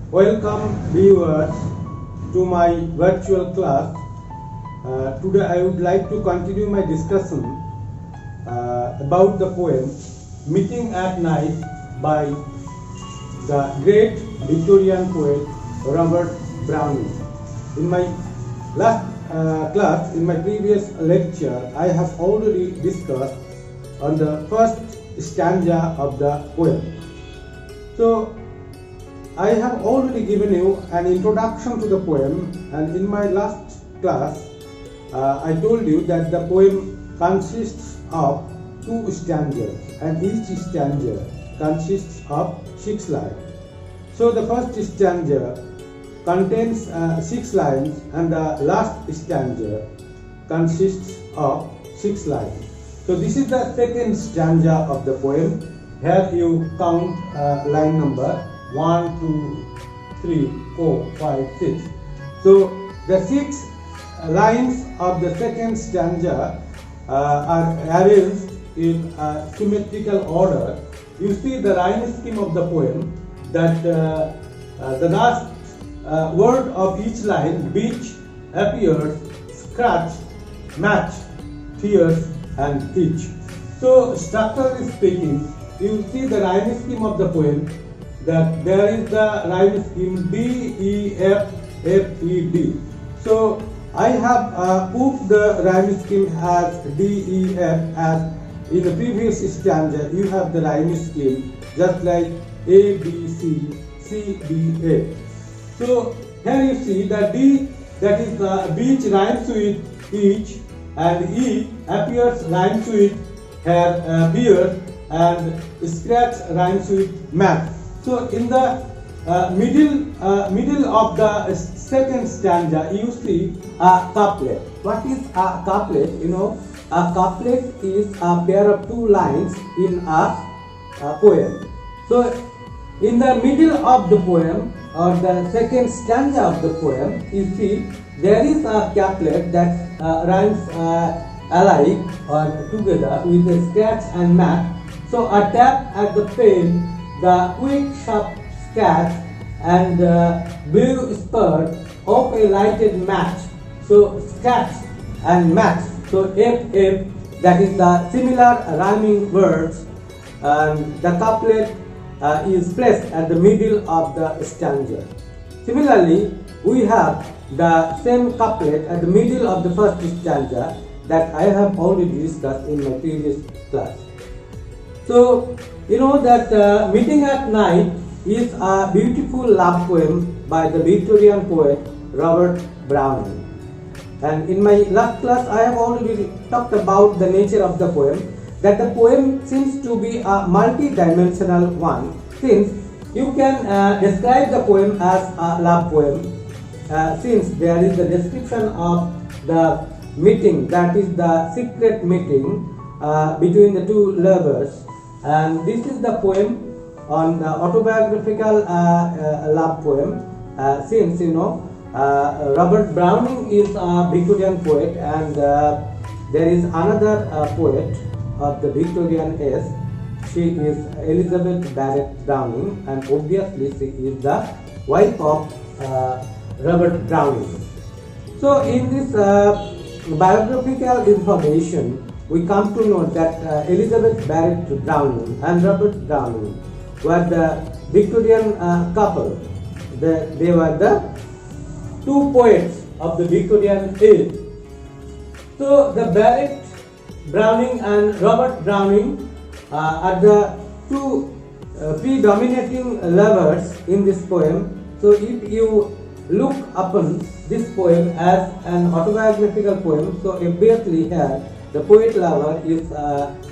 Welcome viewers to my virtual class. Today I would like to continue my discussion about the poem Meeting at Night by the great Victorian poet Robert Browning. In my last class, in my previous lecture, I have already discussed on the first stanza of the poem. So I have already given you an introduction to the poem, and in my last class I told you that the poem consists of 2 stanzas and each stanza consists of 6 lines. So the first stanza contains 6 lines and the last stanza consists of 6 lines. So this is the second stanza of the poem. Here you count line number 1, 2, 3, 4, 5, 6. So the 6 lines of the second stanza are arranged in a symmetrical order. You see the rhyme scheme of the poem that the last word of each line, beach, appears, scratch, match, tears and each. So structurally speaking, you see the rhyme scheme of the poem that there is the rhyme scheme D, E, F, F, E, D. So I have put the rhyme scheme as D, E, F as in the previous stanza. You have the rhyme scheme just like A, B, C, C, D, A. So here you see that D, that is the beach, rhymes with each, and E appears, rhymes with here, beer, and scratch rhymes with match. So in the middle of the second stanza, you see a couplet. What is a couplet? You know, a couplet is a pair of 2 lines in a poem. So in the middle of the poem or the second stanza of the poem, you see there is a couplet that rhymes alike or together with a scratch and match. So a tap at the pane, the quick sharp scratch and blue spurt of a lighted match. So scratch and match. So F, that is the similar rhyming words, and the couplet is placed at the middle of the stanza. Similarly, we have the same couplet at the middle of the first stanza that I have already discussed in my previous class. So you know that Meeting at Night is a beautiful love poem by the Victorian poet Robert Browning. And in my last class I have already talked about the nature of the poem, that the poem seems to be a multi-dimensional one, since you can describe the poem as a love poem, since there is the description of the meeting, that is the secret meeting between the 2 lovers. And this is the poem on the autobiographical love poem, since you know Robert Browning is a Victorian poet, and there is another poet of the Victorian age. She is Elizabeth Barrett Browning, and obviously she is the wife of Robert Browning. So in this biographical information, we come to know that Elizabeth Barrett Browning and Robert Browning were the Victorian couple. They were the 2 poets of the Victorian age. So the Barrett Browning and Robert Browning are the 2 predominating lovers in this poem. So if you look upon this poem as an autobiographical poem, so obviously here the poet lover is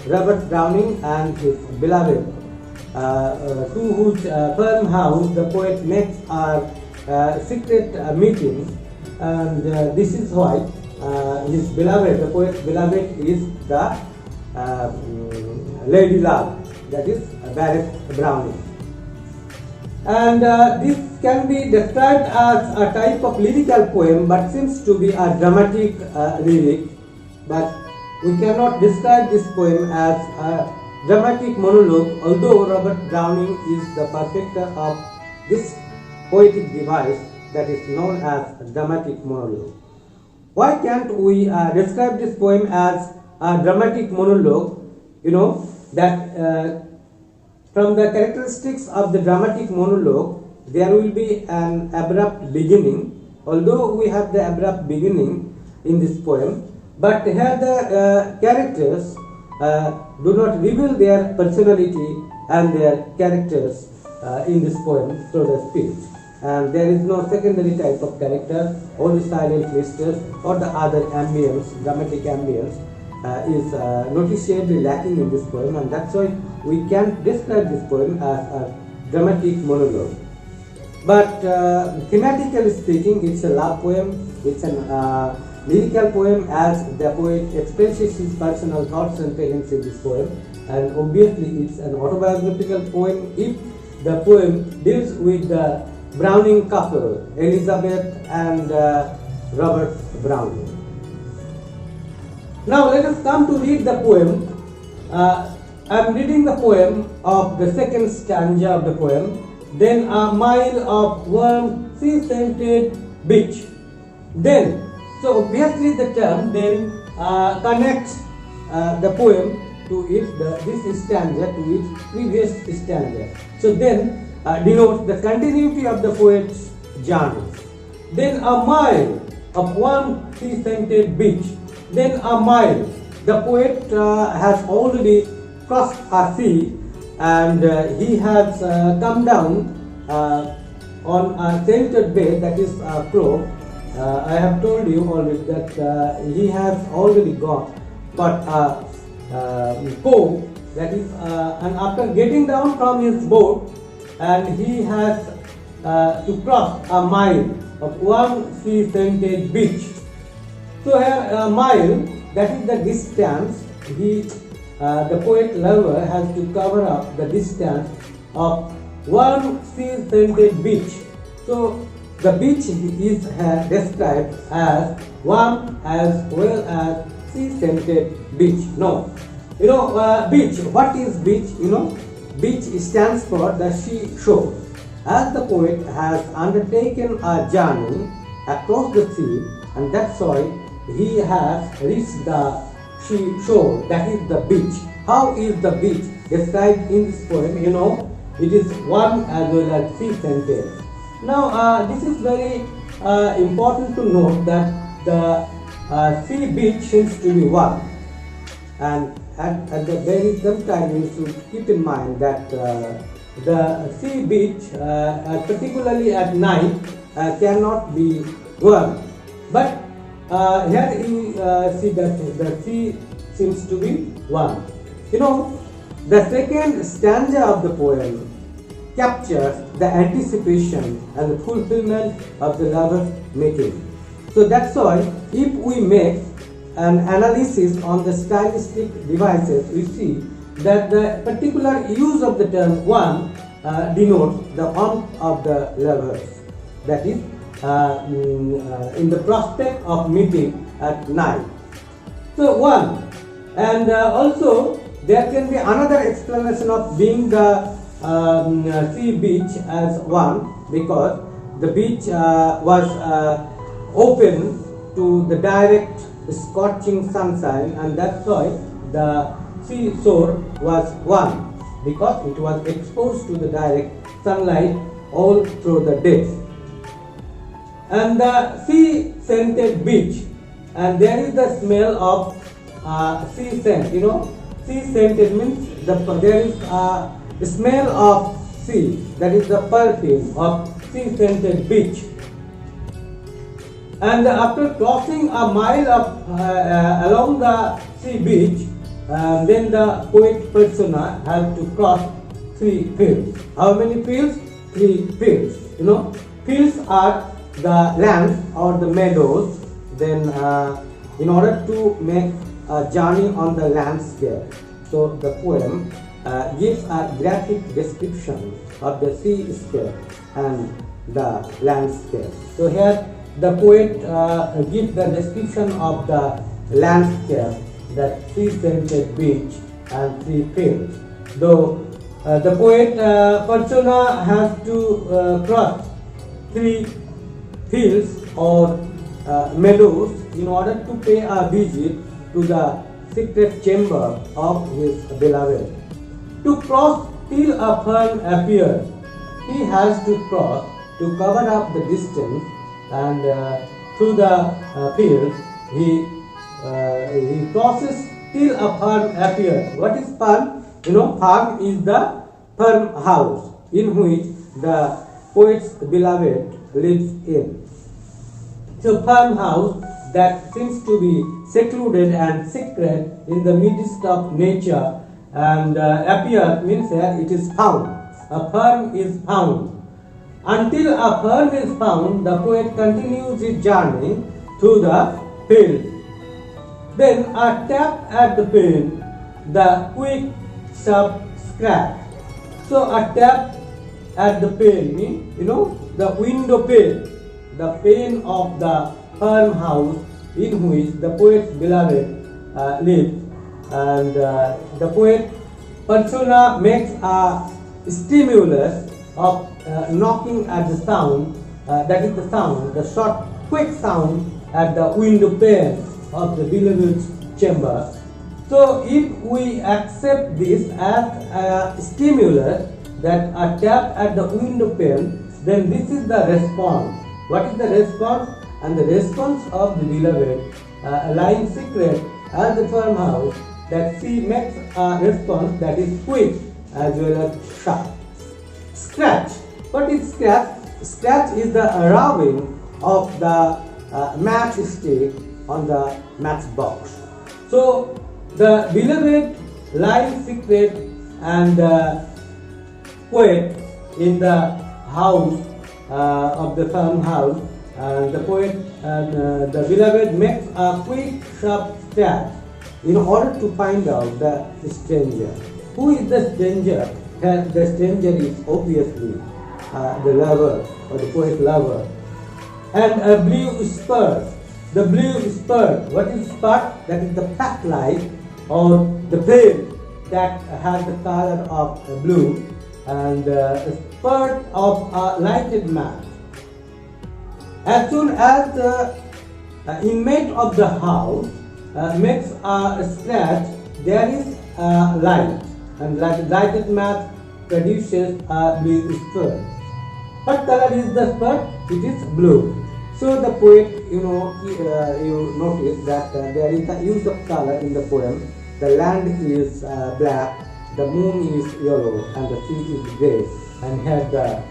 Robert Browning and his beloved, to whose farmhouse the poet makes a secret meeting, and this is why his beloved, the poet's beloved, is the lady love, that is Barrett Browning. And this can be described as a type of lyrical poem, but seems to be a dramatic lyric. But we cannot describe this poem as a dramatic monologue, although Robert Browning is the perfecter of this poetic device that is known as dramatic monologue. Why can't we describe this poem as a dramatic monologue? You know that from the characteristics of the dramatic monologue, there will be an abrupt beginning. Although we have the abrupt beginning in this poem, but here the characters do not reveal their personality and their characters in this poem through the speech. And there is no secondary type of character, or the silent listeners, or the other ambience, dramatic ambience is noticeably lacking in this poem, and that's why we can't describe this poem as a dramatic monologue. But thematically speaking, it's a love poem, it's a lyrical poem, as the poet expresses his personal thoughts and feelings in this poem, and obviously it's an autobiographical poem if the poem deals with the Browning couple, Elizabeth and Robert Browning. Now let us come to read the poem. I am reading the poem of the second stanza of the poem. Then a mile of warm sea-scented beach. Then, so obviously the term then connects the poem to this stanza to its previous stanza. So then denotes the continuity of the poet's journey. Then a mile of warm sea-scented beach. Then a mile. The poet has already crossed a sea, and he has come down on a scented bay, that is a cove. I have told you already that he has already got a cove, that is, and after getting down from his boat, and he has to cross a mile of one sea-scented beach. So here a mile, that is the distance. The poet lover has to cover up the distance of one sea-scented beach. So the beach is described as warm as well as sea-scented beach. No, beach. What is beach? Beach stands for the seashore. As the poet has undertaken a journey across the sea, and that's why he has reached the seashore, that is the beach. How is the beach described in this poem? It is warm as well as sea-scented. Now, this is very important to note that the sea beach seems to be warm, and at the very same time you should keep in mind that the sea beach, particularly at night, cannot be warm. But here you see that the sea seems to be warm. The second stanza of the poem captures the anticipation and the fulfillment of the lovers' meeting. So that's why if we make an analysis on the stylistic devices, we see that the particular use of the term one denotes the warmth of the lovers, that is in the prospect of meeting at night. So one, and also there can be another explanation of being the sea beach as one, because the beach was open to the direct scorching sunshine, and that's why the seashore was one, because it was exposed to the direct sunlight all through the day. And the sea-scented beach, and there is the smell of sea scent. Sea-scented means there is the smell of sea, that is the perfume of sea-scented beach. And after crossing a mile of along the sea beach, then the poet persona has to cross 3 fields. How many fields? 3 fields. Fields are the lands or the meadows. Then in order to make a journey on the landscape, so the poem gives a graphic description of the seascape and the landscape. So here the poet gives the description of the landscape, that sea-scented beach and 3 fields. Though the poet persona has to cross 3 fields or meadows in order to pay a visit to the secret chamber of his beloved. To cross till a fern appears, he has to cross to cover up the distance, and through the fields he crosses till a fern appears. What is fern? Fern is the farmhouse in which the poet's beloved lives in. So farmhouse that seems to be secluded and secret in the midst of nature, and appear means it is found. A fern is found. Until a fern is found, the poet continues his journey through the field. Then a tap at the pane, the quick sharp scratch. So a tap at the pane means, the window pane, the pane of the farmhouse in which the poet's beloved lives, and the poet persona makes a stimulus of knocking at the sound, that is the sound, the short, quick sound at the window pane of the beloved's chamber. So if we accept this as a stimulus, that a tap at the window pane, then this is the response. What is the response? And the response of the beloved lying secret at the farmhouse, that she makes a response that is quick as well as sharp. Scratch. What is scratch? Scratch is the rubbing of the matchstick on the matchbox. So the beloved lying secret and poet in the house of the farmhouse, and the poet and the beloved makes a quick sharp scratch in order to find out the stranger. Who is the stranger? The stranger is obviously the lover, or the poet lover. And a blue spurt. The blue spurt. What is spurt? That is the pack light or the flame that has the color of blue, and a spurt of a lighted match. As soon as the inmate of the house makes a scratch, there is a light, and lighted match produces a blue spurt. What color is the spurt? It is blue. So the poet, you notice that there is a use of color in the poem. The land is black, the moon is yellow, and the sea is grey, and here the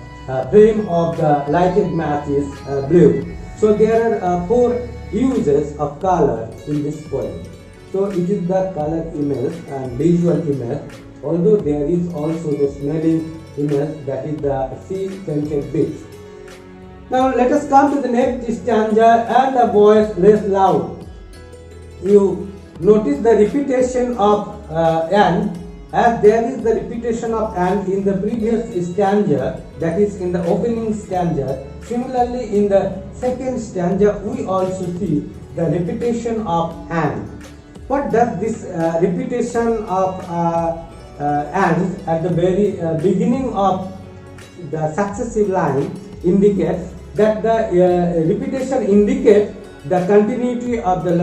flame of the lighted match is blue. So there are 4 uses of color in this poem. So it is the color image and visual image, although there is also the smelling image, that is the sea-scented beach. Now let us come to the next stanza, and the voice less loud. You notice the repetition of and, as there is the repetition of and in the previous stanza, that is in the opening stanza. Similarly, in the second stanza, we also see the repetition of and. What does this repetition of and at the very beginning of the successive line indicate? That the repetition indicates the continuity of the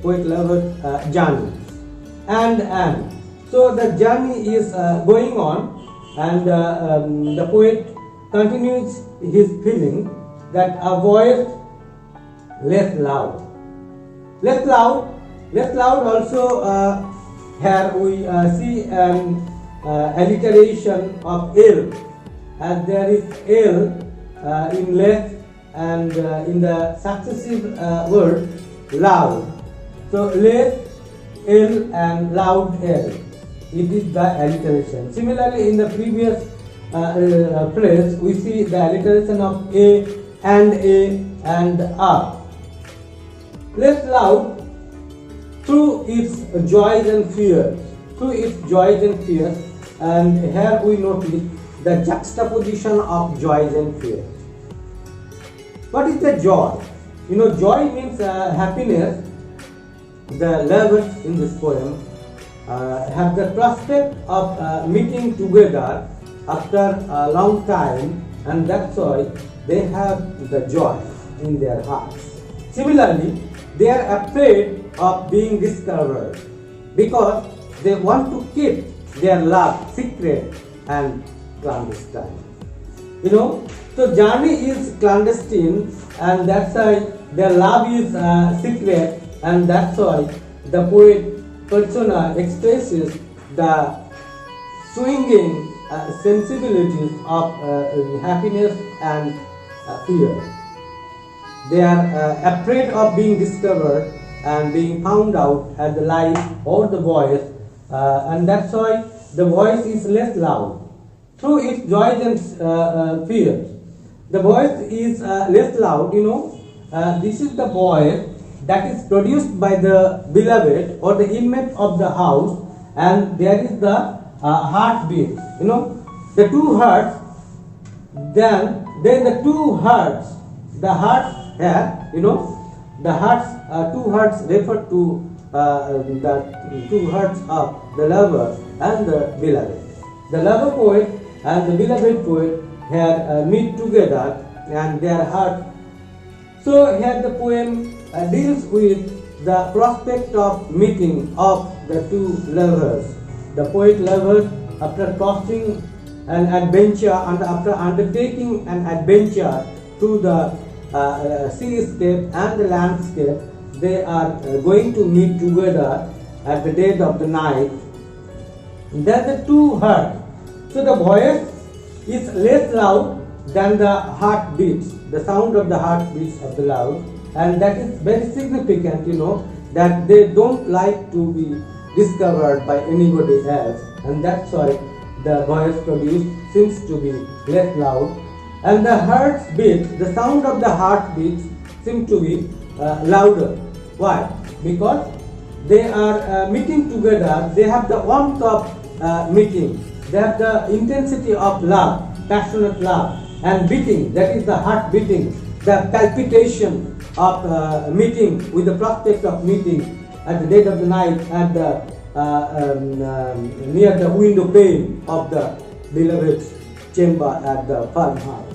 poet-lover journey. And. So the journey is going on, and the poet continues his feeling that a voice less loud. Less loud also here we see an alliteration of L, as there is L in less, and in the successive word loud. So less L and loud L. It is the alliteration. Similarly, in the previous phrase, we see the alliteration of A and A. Less loud through its joys and fears. And here we notice the juxtaposition of joys and fears. What is the joy? Joy means happiness. The lovers in this poem have the prospect of meeting together after a long time, and that's why they have the joy in their hearts. Similarly, they are afraid of being discovered because they want to keep their love secret and clandestine. So journey is clandestine, and that's why their love is secret, and that's why the poet persona expresses the swinging sensibilities of happiness and fear. They are afraid of being discovered and being found out as the light or the voice, and that's why the voice is less loud. Through its joys and fears, the voice is less loud. This is the voice that is produced by the beloved or the inmate of the house, and there is the heartbeat. The two hearts. Then the two hearts. The hearts here. The hearts. Two hearts refer to the two hearts of the lover and the beloved. The lover poet and the beloved poet here meet together, and their heart. So here the poem deals with the prospect of meeting of the two lovers. The poet lover, after crossing an adventure and after undertaking an adventure through the seascape and the landscape, they are going to meet together at the dead of the night. Then the two hearts. So the voice is less loud than the heartbeats, the sound of the heartbeats of the love, and that is very significant, that they don't like to be discovered by anybody else, and that's why the voice produced seems to be less loud, and the heart's beat, the sound of the heartbeats seem to be louder. Why? Because they are meeting together, they have the warmth of meeting, they have the intensity of love, passionate love, and beating, that is the heart beating, the palpitation of meeting, with the prospect of meeting at the dead of the night at the near the window pane of the beloved's chamber at the farmhouse.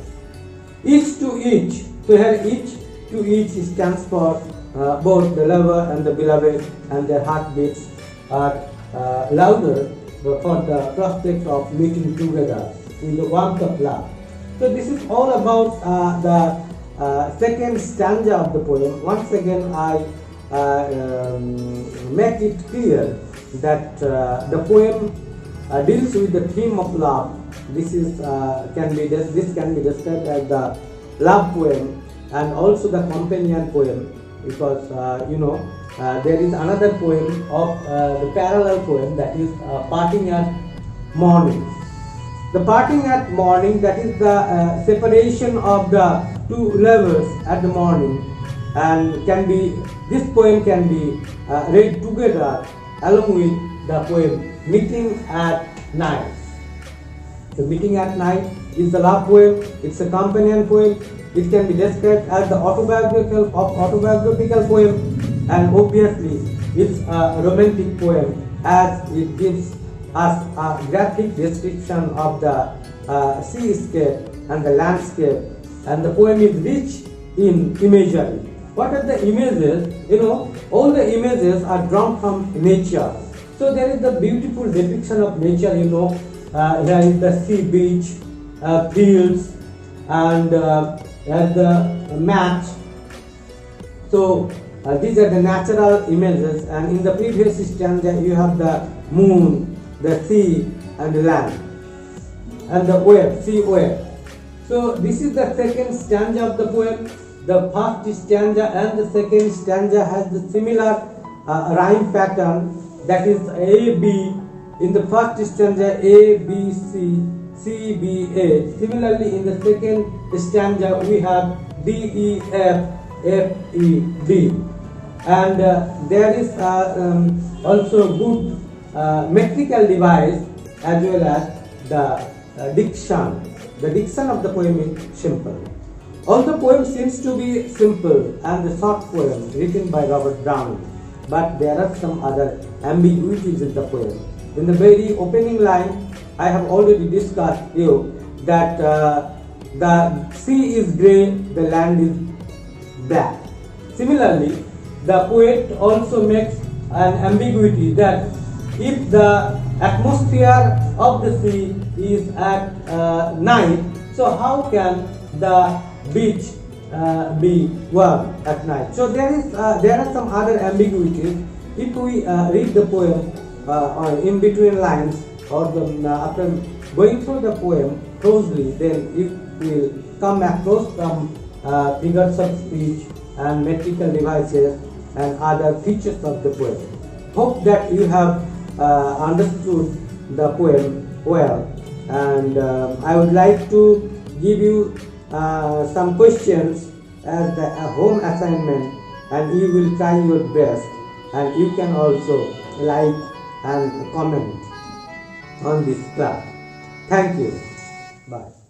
Each to each. So here each to each stands for both the lover and the beloved, and their heartbeats are louder for the prospect of meeting together in the warmth of love. So this is all about the second stanza of the poem. Once again, I make it clear that the poem deals with the theme of love. This can be described as the love poem and also the companion poem, because there is another poem of the parallel poem, that is Parting at Morning. The parting at morning, that is the separation of the two lovers at the morning, and this poem can be read together along with the poem Meeting at Night. The Meeting at Night is the love poem, it's a companion poem, it can be described as the autobiographical poem, and obviously it's a romantic poem, as it gives us a graphic description of the seascape and the landscape, and the poem is rich in imagery. What are the images? All the images are drawn from nature. So there is the beautiful depiction of nature. Here is the sea beach, fields, and the match. So these are the natural images, and in the previous stanza you have the moon, the sea, and the land, and the wave, sea wave. So this is the second stanza of the poem. The first stanza and the second stanza has the similar rhyme pattern, that is A, B. In the first stanza, A, B, C, C, B, A. Similarly, in the second stanza, we have D, E, F, F, E, D. And there is also good metrical device as well as the diction. The diction of the poem is simple. All the poem seems to be simple and the short poem written by Robert Browning, but there are some other ambiguities in the poem. In the very opening line, I have already discussed you that the sea is grey, the land is black. Similarly, the poet also makes an ambiguity that if the atmosphere of the sea is at night, so how can the beach be warm at night? So there are some other ambiguities. If we read the poem or in between lines, or after going through the poem closely, then it will come across some figures of speech and metrical devices and other features of the poem. Hope that you have understood the poem well, and I would like to give you some questions as the home assignment, and you will try your best, and you can also like and comment on this class. Thank you. Bye.